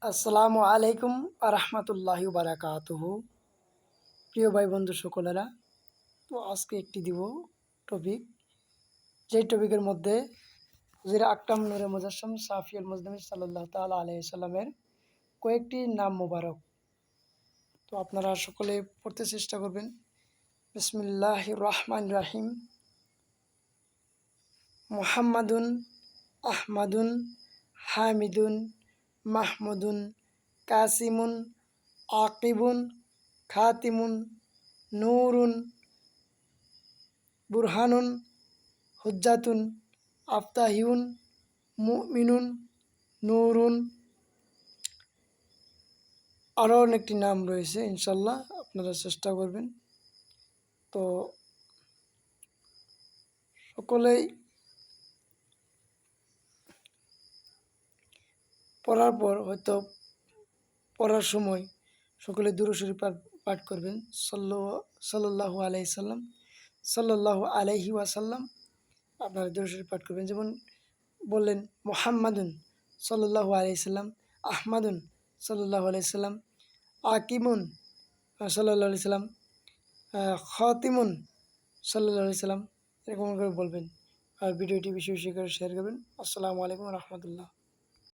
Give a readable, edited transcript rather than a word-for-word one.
আসসালামু আলাইকুম আরহামতুল্লাহি বারাকাতুহু। প্রিয় ভাই বন্ধু সকলেরা, তো আজকে একটি দিব টপিক, যেই টপিকের মধ্যে হুজুর আকরাম নূরে মুজাসসাম সাফিউল মুজদামি সাল্লাল্লাহু তাআলা আলাইহি সাল্লামের কয়েকটি নাম মোবারক। তো আপনারা সকলে পড়তে চেষ্টা করবেন। বিসমিল্লাহির রহমানির রহিম। মুহাম্মাদুন, আহমাদুন, হামিদুন, মাহমুদুন, কাসিমুন, আকিবুন, খাতিমুন, নূরুন, বুরহানুন, হুজ্জাতুন, আফতাহিউন, মুমিনুন, নূরুন। আরও অনেকটি নাম রয়েছে, ইনশাল্লাহ আপনারা চেষ্টা করবেন। তো সকলেই পড়ার পর হয়তো পড়ার সময় সকলে দুরূদ শরীফ পাঠ করবেন। সাল্লাল্লাহু আলাইহি সাল্লাম, সাল্লাল্লাহু আলাইহি ওয়াসাল্লাম। আপনারা দুরূদ শরীফ পাঠ করবেন। যেমন বললেন মুহাম্মাদুন সাল্লাল্লাহু আলাইহি সাল্লাম, আহমাদুন সাল্লাল্লাহু আলাইহি সাল্লাম, আকিমুন সাল্লাল্লাহু আলাইহি সাল্লাম, খাতিমুন সাল্লাল্লাহু আলাইহি সাল্লাম, এরকম করে বলবেন। আর ভিডিওটি বেশি বেশি করে শেয়ার করবেন। আসসালামু আলাইকুম রহমতুল্লাহ।